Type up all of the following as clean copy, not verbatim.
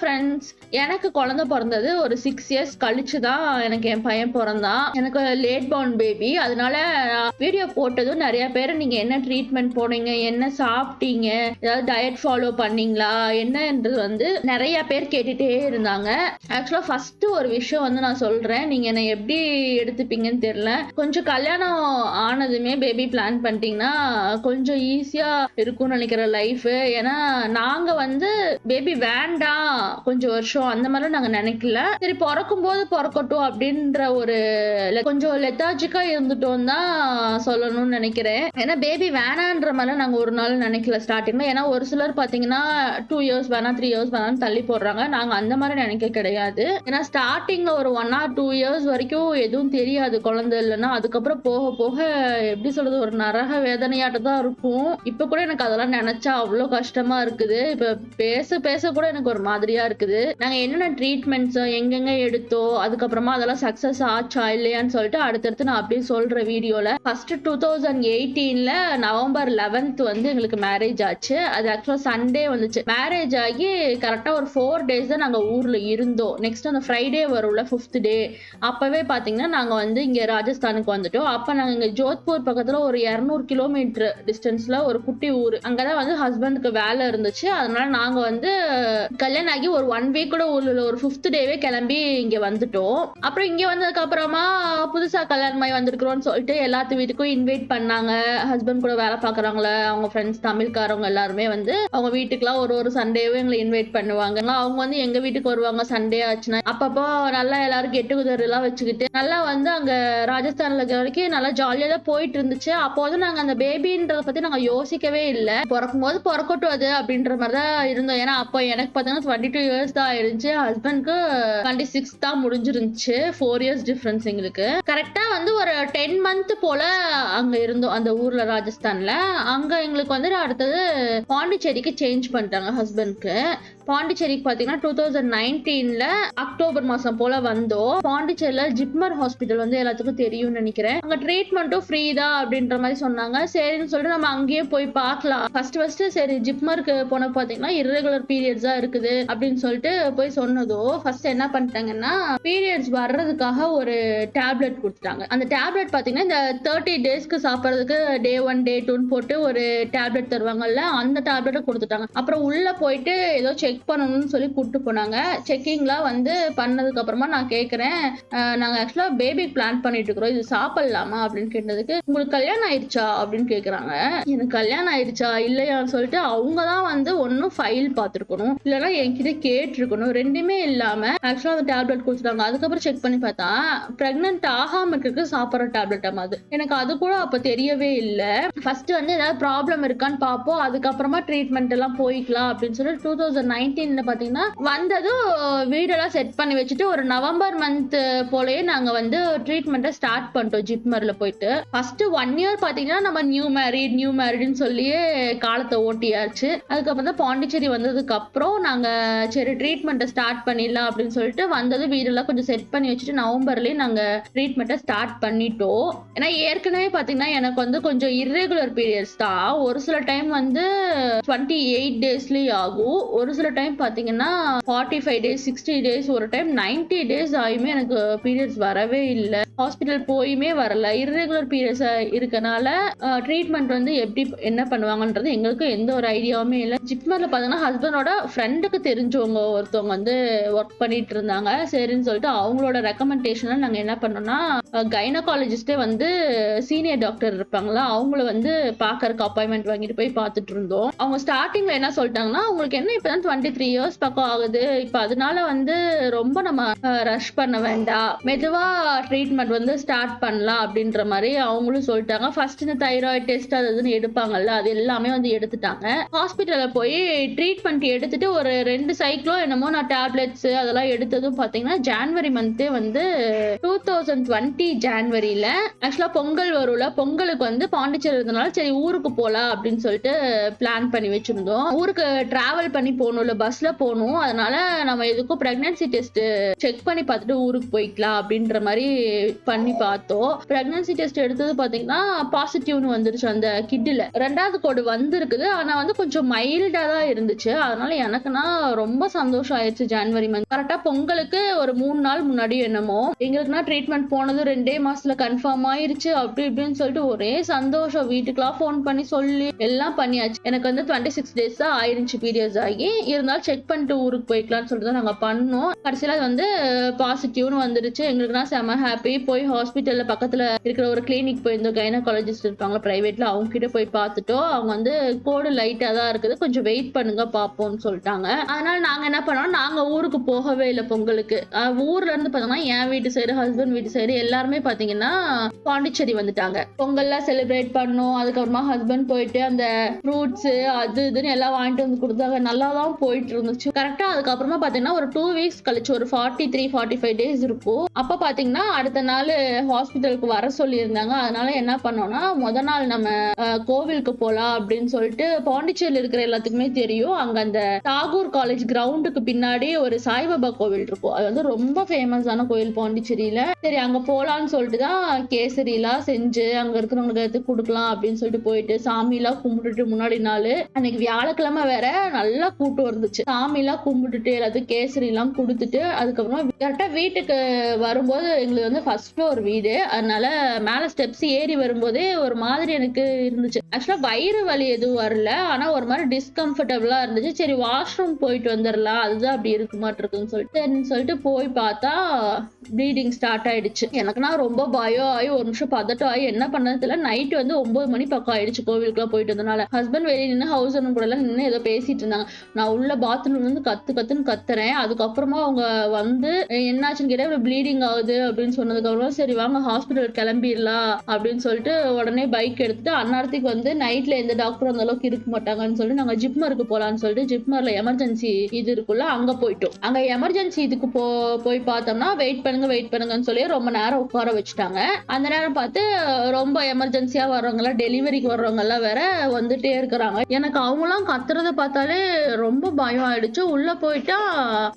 Friends, எனக்கு குழந்தை பிறந்தது ஒரு 6 இயர்ஸ் கழிச்சு தான் எனக்கு என் பையன் பிறந்தான். எனக்கு லேட் பார்ன் பேபி. அதனால வீடியோ போட்டதும் நிறைய பேர் நீங்க என்ன ட்ரீட்மெண்ட் போனீங்க, என்ன சாப்பிட்டீங்க, ஏதாவது டயட் ஃபாலோ பண்ணீங்களா என்னன்றது வந்து நிறைய பேர் கேட்டுட்டே இருந்தாங்க. ஆக்சுவலா ஃபர்ஸ்ட் ஒரு விஷயம் வந்து நான் சொல்றேன், நீங்க என்ன எப்படி எடுத்துப்பீங்கன்னு தெரியல. கொஞ்சம் கல்யாணம் ஆனதுமே பேபி பிளான் பண்ணிட்டீங்கன்னா கொஞ்சம் ஈஸியா இருக்கும்னு நினைக்கிற லைஃப். ஏன்னா நாங்க வந்து பேபி வேண்டாம் கொஞ்சம் வருஷம் அந்த மாதிரி நாங்க நினைக்கல. சரி பிறக்கும் போது பிறக்கட்டும் அப்படின்ற ஒரு கொஞ்சம் லெத்தாஜிக்கா இருந்துட்டோம் தான் சொல்லணும்னு நினைக்கிறேன். ஏன்னா பேபி வேணான்ற மாதிரி நாங்க ஒரு நாள் நினைக்கல ஸ்டார்டிங்ல. ஏன்னா ஒரு சிலர் பாத்தீங்கன்னா 2 இயர்ஸ் வேணாம் 3 இயர்ஸ் வேணாம்னு தள்ளி போடுறாங்க. நாங்க அந்த மாதிரி நினைக்க கிடையாது. ஏன்னா ஸ்டார்டிங்ல ஒரு 1 or 2 இயர்ஸ் வரைக்கும் எதுவும் தெரியாது குழந்தை இல்லைன்னா. அதுக்கப்புறம் போக போக எப்படி சொல்றது ஒரு நரக வேதனையாட்ட தான் இருக்கும். இப்ப கூட எனக்கு அதெல்லாம் நினைச்சா அவ்வளவு கஷ்டமா இருக்குது. இப்ப பேச பேச கூட எனக்கு ஒரு மாதிரியா இருக்குது. நாங்க என்னென்ன ட்ரீட்மெண்ட்ஸ் எங்கெங்க எடுத்தோம், அதுக்கப்புறமா அதெல்லாம் சக்சஸ் ஆச்சா இல்லையான்னு சொல்லிட்டு அடுத்தடுத்து நான் அப்படியே சொல்ற வீடியோல. ஃபர்ஸ்ட் 2018ல நவம்பர் 11th வந்து எங்களுக்கு மேரேஜ் ஆச்சு. அது ஆக்சுவலா சண்டே வந்துச்சு. மேரேஜ் ஆகி கரெக்டா ஒரு 4 days தான் நாங்க ஊர்ல இருந்தோம். நெக்ஸ்ட் அந்த ஃப்ரைடே வரும்ல 5th day, அப்பவே பாத்தீங்கன்னா நாங்க வந்து இங்க ராஜஸ்தானுக்கு வந்துட்டோம். அப்ப நாங்க இங்க ஜோத்பூர் பக்கத்துல ஒரு 200 கிலோமீட்டர் டிஸ்டன்ஸ்ல ஒரு குட்டி ஊர். அங்கதான் வந்து ஹஸ்பண்டுக்கு வேலை இருந்துச்சு. அதனால நாங்க வந்து கல்யாணம் ஆகி ஒரு 1 week கூட ஊர்ல ஒரு 5th day கிளம்பி இங்க வந்துட்டோம். அப்புறம் இங்க வந்ததுக்கு அப்புறமா புதுசா கல்யாணம் ஆகி வந்திருக்கிறோம்னு சொல்லிட்டு எல்லாத்து வீட்டுக்கும் இன்வைட் பண்ணாங்க. ஹஸ்பண்ட் கூட வேலை பாக்குறாங்களே அவங்க ஃப்ரெண்ட்ஸ் தமிழ்காரவங்க எல்லாருமே வந்து அவங்க வீட்டுக்குலாம் ஒரு சண்டேவும் எங்களை இன்வைட் பண்ணுவாங்க. அவங்க வந்து எங்க வீட்டுக்கு வருவாங்க சண்டே ஆச்சுன்னா. அப்பப்போ நல்லா எல்லாரும் கெட் டுகெதர் எல்லாம் வச்சுக்கிட்டு நல்லா வந்து அங்க ராஜஸ்தான்ல இருக்க வரைக்கும் நல்லா ஜாலியா தான் போயிட்டு இருந்துச்சு. அப்போ வந்து நாங்க அந்த பேபின்றத பத்தி நாங்க யோசிக்கவே இல்லை. பிறக்கும் போது பிறக்கட்டும் அது அப்படின்ற மாதிரி தான் இருந்தோம். ஏன்னா அப்போ எனக்கு பார்த்தீங்கன்னா 22 இயர்ஸ் தான் ஆயிருந்துச்சு. ஹஸ்பண்ட்க்கு 26 தான் முடிஞ்சிருந்துச்சு. 4 இயர்ஸ் டிஃபரன்ஸ் எங்களுக்கு. கரெக்டா வந்து ஒரு 10 month போல அங்க இருந்தோம் அந்த ஊர்ல ராஜஸ்தான்ல. அங்க எங்களுக்கு வந்து அடுத்தது பாண்டிச்சேரிக்கு சேஞ்ச் பண்ணிட்டாங்க ஹஸ்பண்ட்க்கு. பாண்டிச்சேரிக்கு பாத்தீங்கன்னா 2019ல அக்டோபர் மாசம் போல வந்தோம். பாண்டிச்சேரியில ஜிப்மர் ஹாஸ்பிட்டல் வந்து எல்லாத்துக்கும் தெரியும்னு நினைக்கிறேன். அங்க ட்ரீட்மெண்ட்டும் ஃப்ரீ தான் அப்படின்ற மாதிரி சொன்னாங்க. சரின்னு சொல்லிட்டு நம்ம அங்கேயே போய் பார்க்கலாம். ஃபர்ஸ்ட் சரி ஜிப்மருக்கு போன பாத்தீங்கன்னா இர்ரெகுலர் பீரியட்ஸா இருக்குது அப்படின்னு சொல்லிட்டு போய் சொன்னதோ ஃபர்ஸ்ட் என்ன பண்ணிட்டாங்கன்னா பீரியட்ஸ் வர்றதுக்காக ஒரு டேப்லெட் கொடுத்துட்டாங்க. அந்த டேப்லெட் பாத்தீங்கன்னா இந்த 30 daysக்கு சாப்பிட்றதுக்கு day 1 day 2 போட்டு ஒரு டேப்லெட் தருவாங்கல்ல, அந்த டேப்லெட்டை கொடுத்துட்டாங்க. அப்புறம் உள்ள போயிட்டு ஏதோ செக் பண்ணணும்னு சொல்லி கூப்பிட்டு போனாங்க. செக்கிங்லாம் வந்து பண்ணதுக்கு அப்புறமா நான் கேட்கிறேன், நாங்க ஆக்சுவலா பேபி பிளான் பண்ணிட்டு இருக்கிறோம், இது சாப்பிடலாமா அப்படின்னு கேட்டதுக்கு உங்களுக்கு கல்யாணம் ஆயிடுச்சா அப்படின்னு கேக்குறாங்க. எனக்கு கல்யாணம் ஆயிடுச்சா இல்லையான்னு சொல்லிட்டு அவங்க தான் வந்து ஒன்னும் ஃபைல் பார்த்துருக்கணும் இல்லைன்னா என்கிட்ட கேட்டிருக்கணும். ரெண்டுமே இல்லாம ஆக்சுவலா அந்த டேப்லெட் கொடுத்துட்டாங்க. அதுக்கப்புறம் செக் பண்ணி பார்த்தா பிரெக்னன்ட் ஆகாம இருக்கிறதுக்கு சாப்பிட்ற டேப்லெட் அது. எனக்கு அது கூட அப்ப தெரியவே இல்லை. ஃபர்ஸ்ட் வந்து ஏதாவது ப்ராப்ளம் இருக்கான்னு பார்ப்போம், அதுக்கப்புறமா ட்ரீட்மெண்ட் எல்லாம் போய்க்கலாம் அப்படின்னு சொல்லி 2019ல பாத்தீங்கன்னா வந்ததும் வீடெல்லாம் செட் பண்ணி வச்சுட்டு ஒரு நவம்பர் மந்த் போலயே நாங்க வந்து ட்ரீட்மெண்ட்டை ஸ்டார்ட் பண்ணிட்டோம் ஜிப்மர்ல போயிட்டு. ஃபர்ஸ்ட் 1 year பாத்தீங்கன்னா நம்ம நியூ மேரிட்னு சொல்லியே காலத்தை ஓட்டியாச்சு. அதுக்கப்புறம் தான் பாண்டிச்சேரி வந்ததுக்கு அப்புறம் நாங்க சரி ட்ரீட்மெண்ட்டை ஸ்டார்ட் பண்ணிடலாம் அப்படின்னு சொல்லிட்டு வந்தது வீடெல்லாம் கொஞ்சம் செட் பண்ணி வச்சுட்டு நவம்பர்லயே நாங்க ட்ரீட்மெண்ட்டை ஸ்டார்ட் பண்ணிட்டோம். ஏன்னா ஏற்கனவே பாத்தீங்கன்னா எனக்கு வந்து கொஞ்சம் இர்ரெகுலர் பீரியட்ஸ் தான். ஒரு சில டைம் வந்து 28 daysலயே ஆகும். ஒரு சில டைம் பாத்தீங்கன்னா 45 days 60 days ஒரு டைம் 90 days ஆயுமே எனக்கு பீரியட்ஸ் வரவே இல்லை. ஹாஸ்பிட்டல் போயுமே வரல. இர்ரெகுலர் பீரியட்ஸ் இருக்கனால ட்ரீட்மெண்ட் வந்து எப்படி என்ன பண்ணுவாங்கன்றது எங்களுக்கு எந்த ஒரு ஐடியாவுமே இல்லை. ஜிப்மர்ல பாத்தீங்கன்னா ஹஸ்பண்டோட ஃப்ரெண்டுக்கு தெரிஞ்சவங்க ஒருத்தவங்க வந்து ஒர்க் பண்ணிட்டு இருந்தாங்க. சரின்னு சொல்லிட்டு அவங்களோட ரெக்கமெண்டேஷன்ல நாங்க என்ன பண்ணோம்னா கைனகாலஜிஸ்டே வந்து சீனியர் டாக்டர் இருப்பாங்களா அவங்கள வந்து பாக்கறதுக்கு அப்பாயின்மெண்ட் வாங்கிட்டு போய் பார்த்துட்டு இருந்தோம். அவங்க ஸ்டார்டிங்ல என்ன சொல்லிட்டாங்கன்னா உங்களுக்கு என்ன இப்பதான் 23 years பக்கம் ஆகுது, இப்ப அதனால வந்து ரொம்ப நம்ம ரஷ் பண்ண வேண்டாம், மெதுவா ட்ரீட்மெண்ட் வந்து ஸ்டார்ட் பண்ணலாம் அப்படின்ற மாதிரி அவங்களும் சொல்லிட்டாங்க. ஃபர்ஸ்ட் இந்த தைராய்டு டெஸ்ட் அதுன்னு எடுப்பாங்கல்ல அது எல்லாமே வந்து எடுத்துட்டாங்க. ஹாஸ்பிட்டல்ல போய் ட்ரீட்மெண்ட் எடுத்துட்டு ஒரு 2 cycle என்னமோ நான் டேப்லெட்ஸ் அதெல்லாம் எடுத்ததும் பாத்தீங்கன்னா ஜான்வரி மந்தே வந்து 2020 ஜான்வரியில ஆக்சுவலா பொங்கல் வரும்ல, பொங்கலுக்கு வந்து பாண்டிச்சேரி இருந்தனால சரி ஊருக்கு போலாம் அப்படின்னு சொல்லிட்டு பிளான் பண்ணி வச்சிருந்தோம். ஊருக்கு டிராவல் பண்ணி போகணும்ல, பஸ்ல போகணும். அதனால நம்ம எதுக்கும் பிரெக்னன்சி டெஸ்ட் செக் பண்ணி பார்த்துட்டு ஊருக்கு போய்க்கலாம் அப்படின்ற மாதிரி செக் பண்ணி பார்த்தோம். பிரெக்னன்சி டெஸ்ட் எடுத்தது பாத்தீங்கன்னா பாசிட்டிவ்னு வந்துருச்சு அந்த கிட்ல. 2வது கோடு வந்திருக்குது. ஆனா வந்து கொஞ்சம் மைல்டா தான் இருந்துச்சு. அதனால எனக்குன்னா ரொம்ப சந்தோஷம் ஆயிடுச்சு. ஜனவரி மந்த் கரெக்டா பொங்கலுக்கு ஒரு 3 நாள் முன்னாடி என்னமோ எங்களுக்குன்னா ட்ரீட்மெண்ட் போனது 2 மாசத்துல கன்ஃபார்ம் ஆயிருச்சு. அப்படி இப்படின்னு சொல்லிட்டு ஒரே சந்தோஷம். வீட்டுக்குலாம் போன் பண்ணி சொல்லி எல்லாம் பண்ணியாச்சு. எனக்கு வந்து 26 டேஸ் தான் ஆயிருச்சு பீரியட்ஸ் ஆகி. இருந்தாலும் செக் பண்ணிட்டு ஊருக்கு போய்க்கலாம்னு சொல்லிட்டு தான் நாங்க பண்ணோம். கடைசியில வந்து பாசிட்டிவ்னு வந்துருச்சு. எங்களுக்குன்னா செம ஹாப்பி. போய் ஹாஸ்பிட்டல்ல பக்கத்துல இருக்கிற ஒரு கிளினிக் போயிருந்தோம். கைனகாலஜிஸ்ட் இருப்பாங்க பிரைவேட்ல, அவங்க கிட்ட போய் பார்த்துட்டோம். அவங்க வந்து கோடு லைட்டா தான் இருக்குது, கொஞ்சம் வெயிட் பண்ணுங்க பாப்போம்னு சொல்லிட்டாங்க. அதனால நாங்க என்ன பண்ணோம், நாங்க ஊருக்கு போகவே இல்லை பொங்கலுக்கு. ஊர்ல இருந்து பார்த்தோம்னா என் வீட்டு சைடு, ஹஸ்பண்ட் வீட்டு சைடு எல்லாருமே பாத்தீங்கன்னா பாண்டிச்சேரி வந்துட்டாங்க. பொங்கல்லாம் செலிப்ரேட் பண்ணோம். அதுக்கப்புறமா ஹஸ்பண்ட் போயிட்டு அந்த ஃப்ரூட்ஸ் அது இதுன்னு எல்லாம் வாங்கிட்டு வந்து கொடுத்தாங்க. நல்லா தான் போயிட்டு இருந்துச்சு. கரெக்டா அதுக்கப்புறமா பாத்தீங்கன்னா ஒரு 2 வீக்ஸ் கழிச்சு ஒரு 43-45 டேஸ் இருக்கும். அப்ப பாத்தீங்கன்னா அடுத்த நாள் ஹாஸ்பிட்டலுக்கு வர சொல்லி இருந்தாங்க. அதனால என்ன பண்ணோம்னா முத நாள் நம்ம கோவிலுக்கு போலாம் அப்படின்னு சொல்லிட்டு, பாண்டிச்சேரியில் இருக்கிற எல்லாத்துக்குமே தெரியும், அங்க அந்த தாகூர் காலேஜ் கிரவுண்டுக்கு பின்னாடி ஒரு சாய்பாபா கோவில் இருக்கும். அது வந்து ரொம்ப ஃபேமஸான கோவில் பாண்டிச்சேரியில. சரி அங்க போலான்னு சொல்லிட்டு தான் கேசரி எல்லாம் செஞ்சு அங்க இருக்கிறவங்களுக்கு எடுத்து கொடுக்கலாம் அப்படின்னு சொல்லிட்டு போயிட்டு சாமி எல்லாம் கும்பிட்டுட்டு முன்னாடி நாள் அன்னைக்கு வியாழக்கிழமை வேற நல்லா கூட்டம் இருந்துச்சு. சாமி எல்லாம் கும்பிட்டுட்டு எல்லாத்துக்கும் கேசரி எல்லாம் கொடுத்துட்டு அதுக்கப்புறமா கரெக்டா வீட்டுக்கு வரும்போது எங்களுக்கு வந்து ஃபர்ஸ்ட் ஃப்ளோர் வீடு. அதனால மேல ஸ்டெப்ஸ் ஏறி வரும்போதே ஒரு மாதிரி எனக்கு இருந்துச்சு. ஆக்சுவலா வயிறு வலி எதுவும் வரல, ஆனா ஒரு மாதிரி டிஸ்கம்ஃபர்டபுளா இருந்துச்சு. சரி வாஷ்ரூம் போயிட்டு வந்துடலாம், அதுதான் அப்படி இருக்கு மாட்டிருக்குன்னு சொல்லிட்டு போய் பார்த்தா ப்ளீடிங் ஸ்டார்ட் ஆயிடுச்சு. எனக்குன்னா ரொம்ப பயம் ஆகி ஒரு நிமிஷம் பதட்டம் ஆகி என்ன பண்ணது தெரியல. நைட் வந்து 9 மணி பக்கம் ஆயிடுச்சு கோவிலுக்குலாம் போயிட்டு வந்தனால. ஹஸ்பண்ட் வெளியே நின்று ஹவுஸ் ஓனர் கூட எல்லாம் நின்று ஏதோ பேசிட்டு இருந்தாங்க. நான் உள்ள பாத்ரூம்ல இருந்து கத்துன்னு கத்துறேன். அதுக்கப்புறமா அவங்க வந்து என்னாச்சுன்னு கேட்டா ப்ளீடிங் ஆகுது அப்படின்னு சொன்னதுக்கு அப்புறம் சரி வாங்க ஹாஸ்பிட்டல் கிளம்பிடலாம் அப்படின்னு சொல்லிட்டு உடனே பைக் எடுத்துட்டு அந்நேரத்துக்கு வந்து நைட்ல எந்த டாக்டரும் அந்த அளவுக்கு இருக்க மாட்டாங்கன்னு சொல்லிட்டு நாங்க ஜிப்மருக்கு போலான்னு சொல்லிட்டு ஜிப்மர்ல எமர்ஜென்சி இது இருக்குல்ல அங்க போயிட்டோம். அங்க எமர்ஜென்சி இதுக்கு போய் பார்த்தோம்னா வெயிட் பண்ணுங்கன்னு சொல்லி ரொம்ப நேரம் உட்கார வச்சுட்டாங்க. அந்த நேரம் பார்த்து ரொம்ப எமர்ஜென்சியா வர்றவங்க டெலிவரிக்கு வர்றவங்க எல்லாம் வேற வந்துட்டே இருக்கிறாங்க. எனக்கு அவங்களாம் கத்துறத பார்த்தாலே ரொம்ப பயம் ஆயிடுச்சு. உள்ள போயிட்டா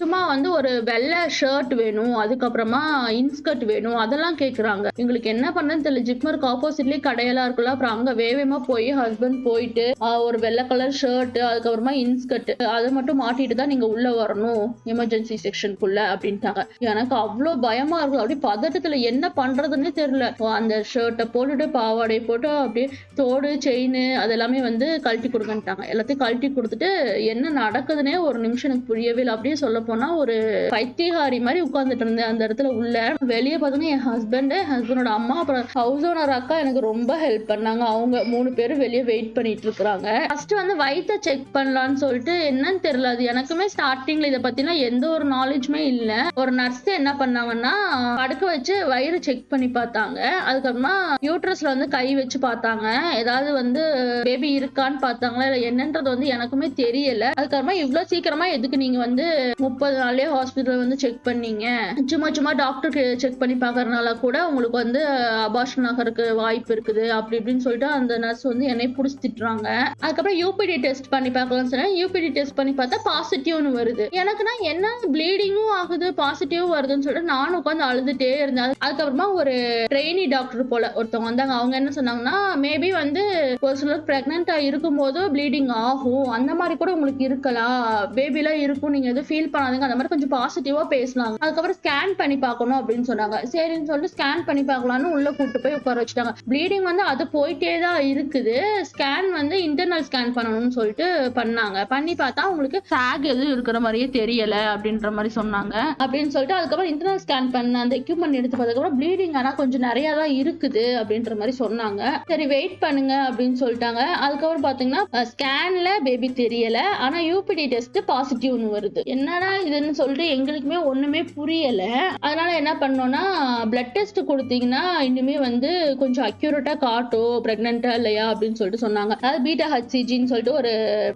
சும்மா வந்து ஒரு வெள்ளை ஷர்ட் வேணும், அதுக்கப்புறமா இன்ஸ்கர்ட் வேணும், அதெல்லாம் கேக்குறாங்க. எங்களுக்கு என்ன பண்ணன்னு தெரியல. ஜிப்மருக்கு ஆப்போசிட்லயே கடையெல்லாம் இருக்குல்ல, அப்புறம் அங்க வேகமா போய் ஹஸ்பண்ட் போயிட்டு ஒரு வெள்ளை கலர் ஷர்ட் அதுக்கப்புறமா இன்ஸ்கர்ட் அதை மட்டும் மாட்டிட்டு தான் நீங்க உள்ள வரணும் எமர்ஜென்சி செக்ஷனுக்குள்ள அப்படின்ட்டாங்க. எனக்கு அவ்வளவு பயமா இருக்கும். அப்படியே பதட்டத்துல என்ன பண்றதுன்னு தெரியல. அந்த ஷர்ட்டை போட்டுட்டு பாவாடை போட்டு அப்படியே தோடு செயின் அதெல்லாமே வந்து கழட்டி கொடுங்கன்ட்டாங்க. எல்லாத்தையும் கழட்டி கொடுத்துட்டு என்ன நடக்குதுன்னே ஒரு நிமிஷம் எனக்கு புரியவே இல்லை. அப்படியே சொல்ல போனா ஒரு பைத்தியகாரி மாதிரி உட்கார்ந்துட்டு இருந்தேன் அந்த இடத்துல. உள்ள வெளியே பார்த்தோன்னா என் ஹஸ்பண்டோட அம்மா அப்புறம் ஹவுஸ் ஓனர் அக்கா எனக்கு ரொம்ப ஹெல்ப் பண்ணாங்க. அவங்க 3 பேரும் வெளியே வெயிட் பண்ணிட்டு இருக்காங்க. ஃபர்ஸ்ட் வந்து வயிற்ற செக் பண்ணலான்னு சொல்லிட்டு என்னன்னு தெரியல. அது எனக்குமே ஸ்டார்டிங்ல இதை பத்தினா எந்த ஒரு நாலேஜுமே இல்ல. ஒரு நர்ஸ் என்ன பண்ணாங்கன்னா படுக்க வச்சு வயிறு செக் பண்ணி பார்த்தாங்க. அதுக்கப்புறமா யூட்ரஸ்ல வந்து கை வச்சு பார்த்தாங்க. ஏதாவது வந்து பேபி இருக்கான்னு பார்த்தாங்களா இல்ல என்னன்றது வந்து எனக்குமே தெரியல. அதுக்கப்புறமா இவ்வளவு சீக்கிரமா எதுக்கு நீங்க வந்து 30 நாள்லயே ஹாஸ்பிட்டல் வந்து செக் பண்ணீங்க, சும்மா டாக்டருக்கு செக் பண்ணி பார்க்கறதுனால கூட உங்களுக்கு வந்து அபார்ஷன் ஆகிறதுக்கு வாய்ப்பு இருக்குது அப்படி இப்படின்னு சொல்லிட்டு அந்த நர்ஸ் வந்து என்னை புடிச்சு திட்டுறாங்க. அதுக்கப்புறம் யூபிடி டெஸ்ட் பண்ணி பார்க்கலாம்னு சொன்னா யூபிடி டெஸ்ட் பண்ணி பார்த்தா பாசிட்டிவ்னு வருது. எனக்குன்னா என்ன ப்ளீடிங்கும் ஆகுது பாசிட்டிவ் வருதுன்னு சொல்லிட்டு நானும் உட்காந்து அழுதுட்டே இருந்தேன். அதுக்கப்புறமா ஒரு ட்ரெயினி டாக்டர் போல ஒருத்தவங்க வந்தாங்க. அவங்க என்ன சொன்னாங்கன்னா மேபி வந்து ஒரு சிலர் பிரெக்னெண்டா இருக்கும் போது ப்ளீடிங் ஆகும், அந்த மாதிரி கூட உங்களுக்கு இருக்கலாம், பேபிலாம் இருக்கும், நீங்க எதுவும் ஃபீல் பண்ணாதீங்க, அந்த மாதிரி கொஞ்சம் பாசிட்டிவா பேசலாம். அதுக்கப்புறம் ஸ்கேன் பண்ணி பார்க்கணும் அப்படின்னு சொன்னாங்க. சரின்னு சொல்லிட்டு ஸ்கேன் பண்ணி பார்க்கலாம்னு உள்ள கூட்டு போய் உட்கார வச்சுட்டாங்க. ப்ளீடிங் வந்து அது போயிட்டே தான் இருக்குது. ஸ்கேன் வந்து இன்டர்னல் ஸ்கேன் பண்ணணும்னு சொல்லிட்டு பண்ணாங்க. பண்ணி பார்த்தா உங்களுக்கு சாக் எதுவும் இருக்கிற மாதிரியே தெரியல அப்படின்ற மாதிரி சொன்னாங்க. அப்படின்னு சொல்லிட்டு அதுக்கப்புறம் இன்டர்னல் ஸ்கேன் பண்ண அந்த எக்யூப்மெண்ட் எடுத்து பார்த்ததுக்கப்புறம் ப்ளீடிங் ஆனா கொஞ்சம் நிறைய தான் இருக்குது அப்படின்ற மாதிரி சொன்னாங்க. சரி வெயிட் பண்ணுங்க அப்படின்னு சொல்லிட்டாங்க. அதுக்கப்புறம் பாத்தீங்கன்னா ஸ்கேன்ல பேபி தெரியல, ஆனா யூபிடி டெஸ்ட் பாசிட்டிவ்னு வருது. என்னடா இதுன்னு சொல்லிட்டு எங்களுக்குமே ஒண்ணுமே புரியல. அதனால என்ன பண்ணோம்னா பிளட் டெஸ்ட் கொடுத்தீங்கன்னா இனிமே வந்து கொஞ்சம் அக்யூரேட்டா காட்டும் பிரெக்னெண்டா இல்லையா அப்படின்னு சொல்லிட்டு சொன்னாங்க. அதாவது பீட்டா ஹெச்சிஜின்னு சொல்லிட்டு ஒரு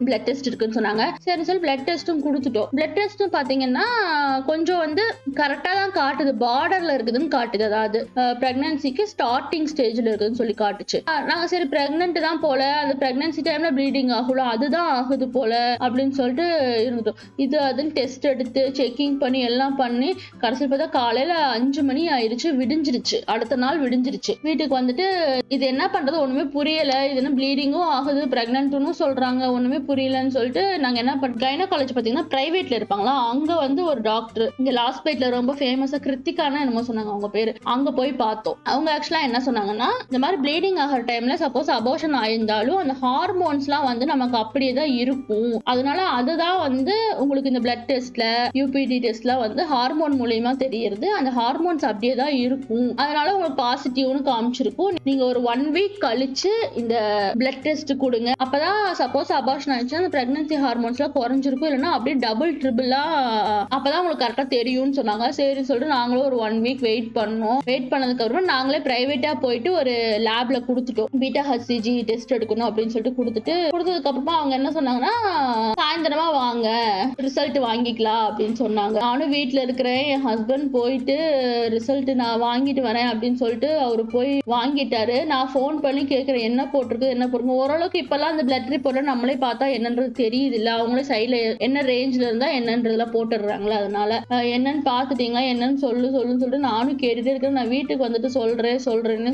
பிளட் டெஸ்ட் இருக்குன்னு சொன்னாங்க. சரி சொல்லி பிளட் டெஸ்ட்டும் கொடுத்துட்டோம். பிளட் டெஸ்ட்டும் பாத்தீங்கன்னா கொஞ்சம் வந்து கரெக்டா தான் காட்டுது, பார்டர்ல இருக்குதுன்னு காட்டுது. அதாவது பிரெக்னன்சிக்கு ஸ்டார்டிங் ஸ்டேஜ்ல இருக்குதுன்னு சொல்லி காட்டுச்சு. நாங்க சரி பிரெக்னென்ட் தான் போல, அந்த பிரெக்னன்சி டைம்ல ப்ளீடிங் ஆகுல அதுதான் ஆகுது போல அப்படின்னு சொல்லிட்டு இருந்துட்டோம். இது அதுன்னு டெஸ்ட் எடுத்து செக்கிங் பண்ணி எல்லாம் பண்ணி கடைசி பார்த்தா காலையில 5 மணி ஆயிடுச்சு. ஆயிருச்சு, விடிஞ்சிருச்சு. அடுத்த நாள் விடிஞ்சிருச்சு. வீட்டுக்கு வந்துட்டு இது என்ன பண்றது ஒண்ணுமே புரியல. இது என்ன ப்ளீடிங்கும் ஆகுது, பிரெக்னன்ட்னு சொல்றாங்க. ஒண்ணுமே புரியலன்னு சொல்லிட்டு நாங்க என்ன கைனகாலஜி பாத்தீங்கன்னா பிரைவேட்ல இருப்பாங்களா, அங்க வந்து ஒரு டாக்டர் இங்க லாஸ்பேட்ல ரொம்ப ஃபேமஸா கிருத்திகான்னு என்னமோ சொன்னாங்க அவங்க பேரு. அங்க போய் பார்த்தோம். அவங்க ஆக்சுவலா என்ன சொன்னாங்கன்னா, இந்த மாதிரி ப்ளீடிங் ஆகிற டைம்ல சப்போஸ் அபார்ஷன் ஆயிருந்தாலும் அந்த ஹார்மோன்ஸ்லாம் வந்து நமக்கு அப்படியே தான் இருக்கும். அதனால அதுதான் வந்து உங்களுக்கு இந்த பிளட் டெஸ்ட்ல யூபிடி டெஸ்ட்ல வந்து ஹார்மோன் மூலியமா தெரியுது. அந்த ஹார்மோன்ஸ் அப்படியே தான் இருக்கும். அதனால உங்களுக்கு பாசிட்டிவ்னு காமிச்சிருக்கும். நீங்க ஒரு 1 வீக் கழிச்சு இந்த பிளட் டெஸ்ட் கொடுங்க. அப்பதான் சப்போஸ் அபார்ஷன் ஆயிடுச்சுன்னா அந்த பிரெக்னன்சி ஹார்மோன்ஸ்லாம் குறைஞ்சிருக்கும். இல்லைன்னா அப்படியே டபுள் ட்ரிபிளா அப்பதான் உங்களுக்கு கரெக்டா தெரியும்னு சொன்னாங்க. சரி சொல்லிட்டு நாங்களும் ஒரு 1 வீக் வெயிட் பண்ணோம். வெயிட் பண்ணதுக்கு அப்புறம் நாங்களே பிரைவேட்டா போயிட்டு ஒரு லேப்ல கொடுத்துட்டோம். பீட்டா ஹெச்சிஜி டெஸ்ட் எடுக்கணும் அப்படின்னு சொல்லிட்டு கொடுத்ததுக்கு அப்புறமா அவங்க என்ன சொன்னாங்கன்னா, சாயந்தரமா வாங்க ரிசல்ட் வாங்கிக்கலாம் அப்படின்னு சொன்னாங்க. நானும் வீட்டுல இருக்கிறேன். என் ஹஸ்பண்ட் போயிட்டு ரிசல்ட் நான் வாங்கிட்டு வரேன் அப்படின்னு சொல்லிட்டு அவரு போய் வாங்கிட்டாரு. நான் போன் பண்ணி கேட்கிறேன் என்ன போட்டிருக்கு. ஓரளவுக்கு இப்பெல்லாம் அந்த பிளட் ரிப்போர்ட்ல நம்மளே பார்த்தா என்னன்றது தெரியுது இல்ல, அவங்களே சைட்ல என்ன ரேஞ்ச்ல இருந்தா என்னன்றதெல்லாம் போட்டுடுறாங்களா. அதனால என்னன்னு பாத்துட்டீங்களா, என்னன்னு சொல்லிட்டு நானும் கேட்டுட்டே இருக்கேன். நான் வீட்டுக்கு வந்துட்டு சொல்றேன்னு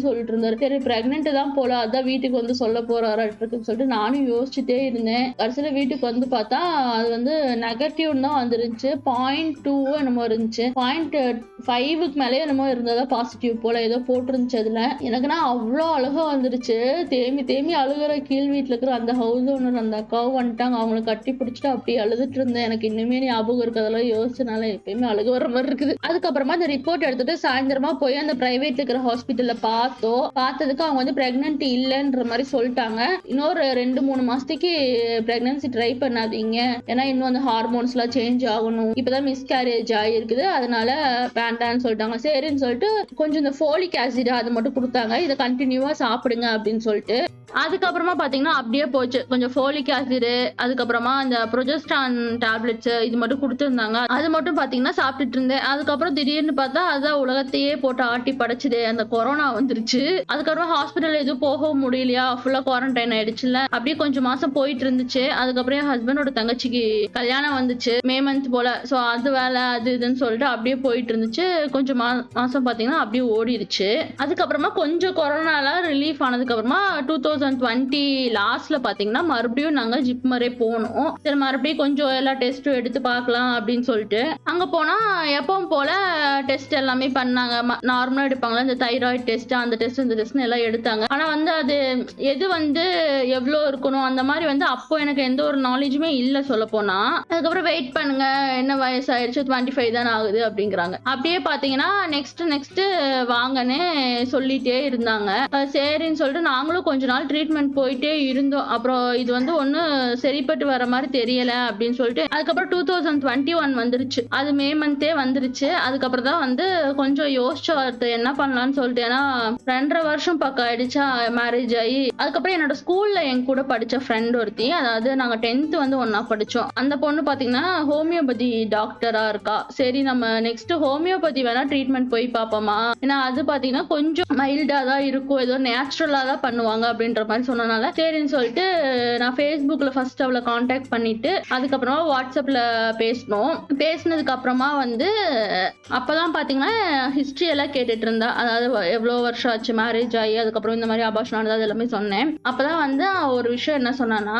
சொல்லிட்டு இருந்தாரு. சரி பிரெக்னென்ட் தான் போல, அதான் வீட்டுக்கு வந்து சொல்ல போறாருன்னு சொல்லிட்டு நானும் யோசிச்சுட்டே இருந்தேன். கடைசியில வீட்டுக்கு வந்து பார்த்தா அது வந்து நெகட்டிவ் தான் வந்துருந்துச்சு. 0.2 என்னமோ இருந்துச்சு. 0.5க்கு மேலே என்னமோ இருந்ததா பாசிட்டிவ் போல ஏதோ போட்டிருந்துச்சு. அதுல எனக்குன்னா அவ்வளோ அழுக வந்துருச்சு. தேமி அழுகிற கீழ் வீட்டுல இருக்கிற அந்த ஹவுஸ் ஓனர் அந்த அக்காவும் வந்துட்டாங்க. அவங்களை கட்டி பிடிச்சிட்டு அப்படியே அழுதுட்டு இருந்தேன். எனக்கு இன்னுமே ஞாபகம் இருக்கு. அதெல்லாம் யோசிச்சனால எப்பயுமே அழுக வர மாதிரி இருக்குது. அதுக்கப்புறமா அந்த ரிப்போர்ட் எடுத்துட்டு சாயந்தரமா போய் அந்த பிரைவேட்ல இருக்கிற ஹாஸ்பிட்டல்ல பார்த்ததுக்கு அவங்க வந்து பிரெக்னன்ட் இல்லைன்ற மாதிரி சொல்லிட்டாங்க. இன்னொரு 2-3 மாசத்துக்கு பிரெக்னன்சி ட்ரை பண்ணாதீங்க, ஏன்னா இன்னும் அந்த ஹார்மோன்ஸ் எல்லாம் சேஞ்ச் ஆகணும், இப்பதான் மிஸ்கேரேஜ் ஆகிருக்குது, அதனால வேண்டான்னு சொல்லிட்டாங்க. சரின்னு சொல்லிட்டு கொஞ்சம் இந்த ஃபோலிக் ஆசிட் அது மட்டும் கொடுத்தாங்க. இதை கண்டினியூவா சாப்பிடுங்க அப்படின்னு சொல்லிட்டு அதுக்கப்புறமா பாத்தீங்கன்னா அப்படியே போச்சு. கொஞ்சம் ஃபோலிக் ஆசிட், அதுக்கப்புறமா இந்த ப்ரொஜெஸ்டான் டேப்லெட்ஸ் இது மட்டும் கொடுத்துருந்தாங்க. அது மட்டும் பாத்தீங்கன்னா சாப்பிட்டுட்டு இருந்தேன். அதுக்கப்புறம் திடீர்னு பார்த்தா அதான் உலகத்தையே போட்டு ஆட்டி படைச்சுது, அந்த கொரோனா வந்துருச்சு. அதுக்கப்புறம் ஹாஸ்பிட்டல் எதுவும் போக முடியலையா, ஃபுல்லா குவாரண்டைன் ஆயிடுச்சுல. அப்படியே கொஞ்சம் மாசம் போயிட்டு இருந்துச்சு. அதுக்கப்புறம் என் ஹஸ்பண்டோட தங்கச்சிக்கு கல்யாணம் வந்துச்சு மே மந்த் போல. ஸோ அது வேலை அது இதுன்னு சொல்லிட்டு அப்படியே போயிட்டு இருந்துச்சு. கொஞ்சம் மாசம் பாத்தீங்கன்னா அப்படியே ஓடிடுச்சு. அதுக்கப்புறமா கொஞ்சம் கொரோனால ரிலீஃப் ஆனதுக்கு அப்புறமா 2020 லாஸ்ட்ல பாத்தீங்கன்னா மறுபடியும் நாங்க ஜிப்மரே போனோம். சரி மறுபடியும் கொஞ்சம் எல்லா டெஸ்ட்டும் எடுத்து பார்க்கலாம் அப்படின்னு சொல்லிட்டு அங்க போனா எப்பவும் போல டெஸ்ட் எல்லாமே பண்ணாங்க. நார்மலா எடுப்பாங்களா இந்த தைராய்டு டெஸ்ட், அந்த டெஸ்ட் இந்த டெஸ்ட் எல்லாம் எடுத்தாங்க. ஆனா வந்து அது எது வந்து எவ்வளவு இருக்கணும் அந்த மாதிரி வந்து அப்போ எனக்கு எந்த ஒரு நாலேஜுமே இல்ல சொல்ல போனா. அதுக்கப்புறம் வெயிட் பண்ணுங்க, என்ன வயசாயிருச்சு 25 தானே ஆகுது அப்படிங்கிறாங்க. அப்படியே பாத்தீங்கன்னா நெக்ஸ்ட் வாங்கன்னு சொல்லிட்டே இருந்தாங்க. சரின்னு சொல்லிட்டு நாங்களும் கொஞ்ச நாள் ட்ரீட்மெண்ட் போயிட்டே இருந்தோம். அப்புறம் இது வந்து ஒண்ணு சரிப்பட்டு வர மாதிரி தெரியல அப்படின்னு சொல்லிட்டு அதுக்கப்புறம் 2021 வந்துருச்சு. அது மே மந்தே வந்துருச்சு. அதுக்கப்புறம் தான் வந்து கொஞ்சம் யோசிச்ச என்ன பண்ணலாம்னு சொல்லிட்டு, ஏன்னா 2.5 வருஷம் பக்கம் ஆயிடுச்சா மேரேஜ் ஆகி. அதுக்கப்புறம் என்னோட ஸ்கூல்ல என் கூட படிச்ச ஃப்ரெண்ட் ஒருத்தி, அதாவது நாங்க 10th வந்து ஒன்னா படிச்சோம். அந்த பொண்ணு பாத்தீங்கன்னா ஹோமியோபதி டாக்டரா இருக்கா. சரி நம்ம நெக்ஸ்ட் ஹோமியோபதி வேணா ட்ரீட்மெண்ட் போய் பார்ப்போமா, ஏன்னா அது பாத்தீங்கன்னா கொஞ்சம் மைல்டா தான் இருக்கும், ஏதோ நேச்சுரலா தான் பண்ணுவாங்க அப்படின்ற மாதிரி சொன்னனால சரின்னு சொல்லிட்டு நான் ஃபேஸ்புக்ல ஃபர்ஸ்ட் அவளை காண்டாக்ட் பண்ணிட்டு அதுக்கப்புறமா வாட்ஸ்அப்ல பேசினதுக்கு அப்புறமா வந்து அப்பதான் பாத்தீங்கன்னா ஹிஸ்டரி எல்லாம் கேட்டுட்டு இருந்தா. அதாவது எவ்வளவு வருஷம் ஆச்சு மேரேஜ் ஆகி, அதுக்கப்புறம் இந்த மாதிரி அபார்ஷன் ஆனது எல்லாமே சொன்னேன். அப்பதான் வந்து ஒரு விஷயம் என்ன சொன்னான்னா,